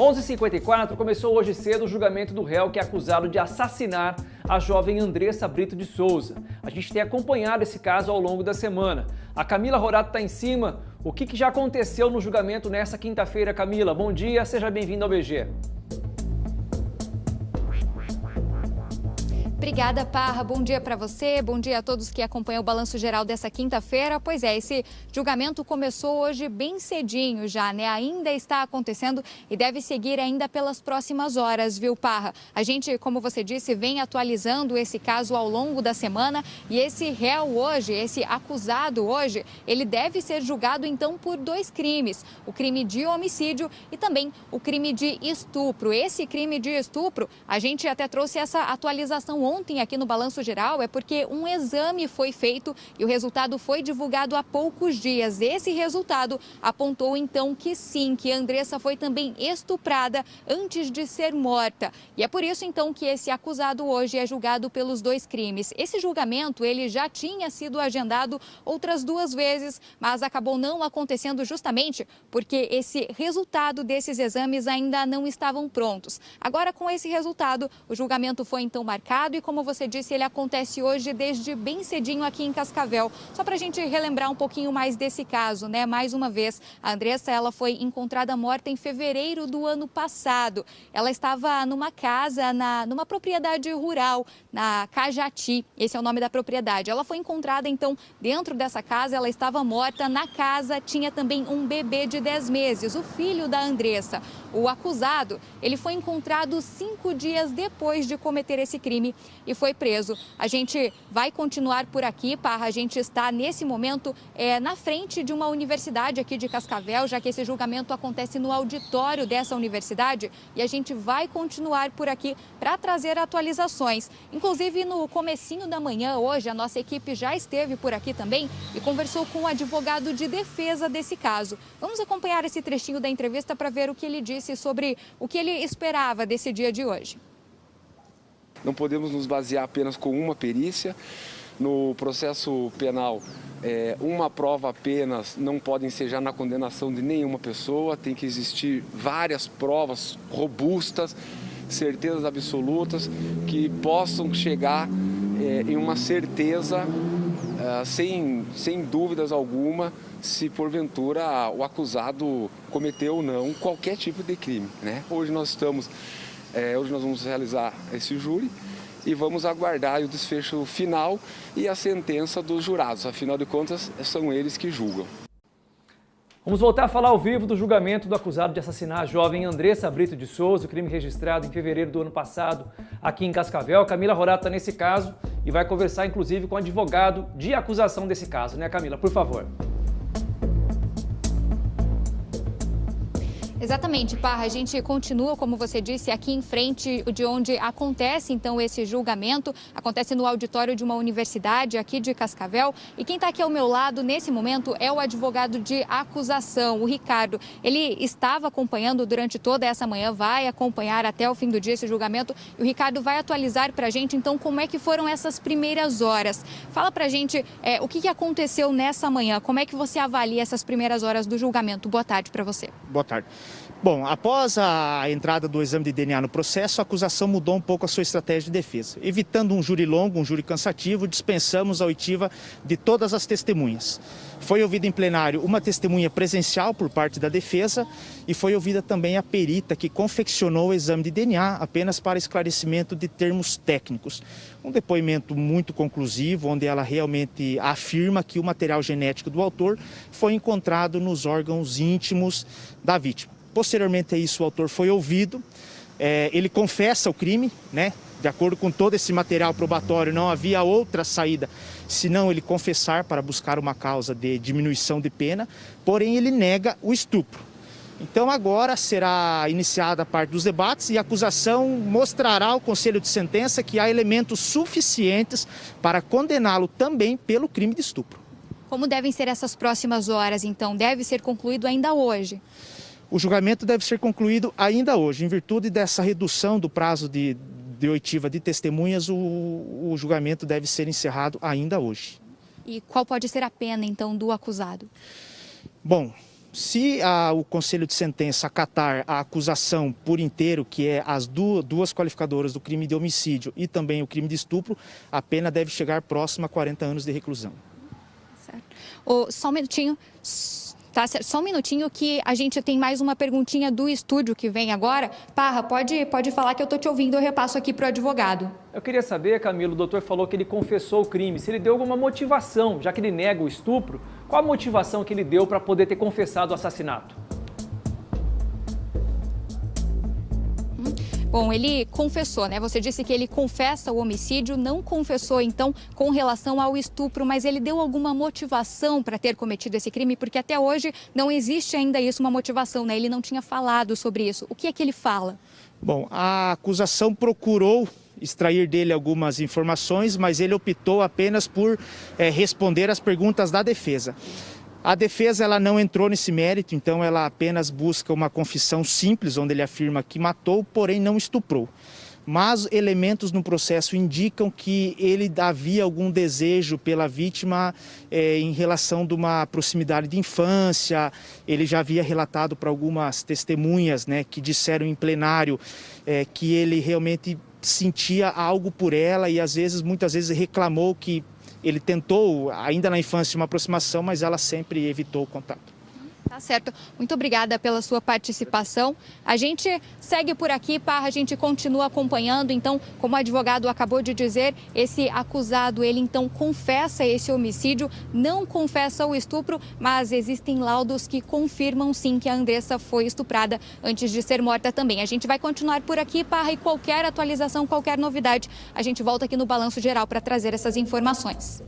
11h54, começou hoje cedo o julgamento do réu que é acusado de assassinar a jovem Andressa Brito de Souza. A gente tem acompanhado esse caso ao longo da semana. A Camila Horato está em cima. O que já aconteceu no julgamento nessa quinta-feira, Camila? Bom dia, seja bem-vinda ao BG. Obrigada, Parra. Bom dia para você, bom dia a todos que acompanham o Balanço Geral dessa quinta-feira. Pois é, esse julgamento começou hoje bem cedinho já, né? Ainda está acontecendo e deve seguir ainda pelas próximas horas, viu, Parra? A gente, como você disse, vem atualizando esse caso ao longo da semana e esse réu hoje, esse acusado hoje, ele deve ser julgado então por 2 crimes, o crime de homicídio e também o crime de estupro. Esse crime de estupro, a gente até trouxe essa atualização ontem aqui no Balanço Geral, é porque um exame foi feito e o resultado foi divulgado há poucos dias. Esse resultado apontou então que sim, que Andressa foi também estuprada antes de ser morta. E é por isso então que esse acusado hoje é julgado pelos 2 crimes. Esse julgamento, ele já tinha sido agendado outras 2 vezes, mas acabou não acontecendo justamente porque esse resultado desses exames ainda não estavam prontos. Agora, com esse resultado, o julgamento foi então marcado e, como você disse, ele acontece hoje desde bem cedinho aqui em Cascavel. Só para a gente relembrar um pouquinho mais desse caso, né? Mais uma vez, a Andressa, ela foi encontrada morta em fevereiro do ano passado. Ela estava numa casa, numa propriedade rural, na Cajati. Esse é o nome da propriedade. Ela foi encontrada, então, dentro dessa casa. Ela estava morta. Na casa tinha também um bebê de 10 meses, o filho da Andressa. O acusado, ele foi encontrado 5 dias depois de cometer esse crime e foi preso. A gente vai continuar por aqui, Parra. A gente está, nesse momento, na frente de uma universidade aqui de Cascavel, já que esse julgamento acontece no auditório dessa universidade, e a gente vai continuar por aqui para trazer atualizações. Inclusive, no comecinho da manhã, hoje, a nossa equipe já esteve por aqui também e conversou com o advogado de defesa desse caso. Vamos acompanhar esse trechinho da entrevista para ver o que ele disse sobre o que ele esperava desse dia de hoje. Não podemos nos basear apenas com uma perícia. No processo penal, uma prova apenas não pode ensejar na condenação de nenhuma pessoa. Tem que existir várias provas robustas, certezas absolutas, que possam chegar em uma certeza, sem dúvidas alguma, se porventura o acusado cometeu ou não qualquer tipo de crime, né? Hoje nós vamos realizar esse júri e vamos aguardar o desfecho final e a sentença dos jurados. Afinal de contas, são eles que julgam. Vamos voltar a falar ao vivo do julgamento do acusado de assassinar a jovem Andressa Brito de Souza, o crime registrado em fevereiro do ano passado aqui em Cascavel. Camila Horato está nesse caso e vai conversar, inclusive, com o advogado de acusação desse caso, né, Camila? Por favor. Exatamente, Parra. A gente continua, como você disse, aqui em frente de onde acontece, então, esse julgamento. Acontece no auditório de uma universidade aqui de Cascavel. E quem está aqui ao meu lado, nesse momento, é o advogado de acusação, o Ricardo. Ele estava acompanhando durante toda essa manhã, vai acompanhar até o fim do dia esse julgamento. E o Ricardo vai atualizar para a gente, então, como é que foram essas primeiras horas. Fala para a gente o que aconteceu nessa manhã, como é que você avalia essas primeiras horas do julgamento. Boa tarde para você. Boa tarde. Bom, após a entrada do exame de DNA no processo, a acusação mudou um pouco a sua estratégia de defesa. Evitando um júri longo, um júri cansativo, dispensamos a oitiva de todas as testemunhas. Foi ouvida em plenário uma testemunha presencial por parte da defesa e foi ouvida também a perita que confeccionou o exame de DNA apenas para esclarecimento de termos técnicos. Um depoimento muito conclusivo, onde ela realmente afirma que o material genético do autor foi encontrado nos órgãos íntimos da vítima. Posteriormente a isso, o autor foi ouvido, ele confessa o crime, né? De acordo com todo esse material probatório, não havia outra saída senão ele confessar para buscar uma causa de diminuição de pena, porém ele nega o estupro. Então agora será iniciada a parte dos debates e a acusação mostrará ao Conselho de Sentença que há elementos suficientes para condená-lo também pelo crime de estupro. Como devem ser essas próximas horas, então? Deve ser concluído ainda hoje? O julgamento deve ser concluído ainda hoje. Em virtude dessa redução do prazo de oitiva de testemunhas, o julgamento deve ser encerrado ainda hoje. E qual pode ser a pena, então, do acusado? Bom, Se o Conselho de Sentença acatar a acusação por inteiro, que é as duas qualificadoras do crime de homicídio e também o crime de estupro, a pena deve chegar próxima a 40 anos de reclusão. Certo. Só um minutinho. Tá, só um minutinho que a gente tem mais uma perguntinha do estúdio que vem agora. Parra, pode falar que eu estou te ouvindo, eu repasso aqui para o advogado. Eu queria saber, Camilo, o doutor falou que ele confessou o crime, se ele deu alguma motivação, já que ele nega o estupro, qual a motivação que ele deu para poder ter confessado o assassinato? Bom, ele confessou, né? Você disse que ele confessa o homicídio, não confessou, então, com relação ao estupro, mas ele deu alguma motivação para ter cometido esse crime? Porque até hoje não existe ainda isso, uma motivação, né? Ele não tinha falado sobre isso. O que é que ele fala? Bom, a acusação procurou extrair dele algumas informações, mas ele optou apenas por responder às perguntas da defesa. A defesa ela não entrou nesse mérito, então ela apenas busca uma confissão simples, onde ele afirma que matou, porém não estuprou. Mas elementos no processo indicam que ele havia algum desejo pela vítima em relação de uma proximidade de infância. Ele já havia relatado para algumas testemunhas, né, que disseram em plenário que ele realmente sentia algo por ela e muitas vezes reclamou que ele tentou, ainda na infância, uma aproximação, mas ela sempre evitou o contato. Tá certo. Muito obrigada pela sua participação. A gente segue por aqui, Parra, a gente continua acompanhando. Então, como o advogado acabou de dizer, esse acusado, ele então confessa esse homicídio, não confessa o estupro, mas existem laudos que confirmam sim que a Andressa foi estuprada antes de ser morta também. A gente vai continuar por aqui, Parra, e qualquer atualização, qualquer novidade, a gente volta aqui no Balanço Geral para trazer essas informações.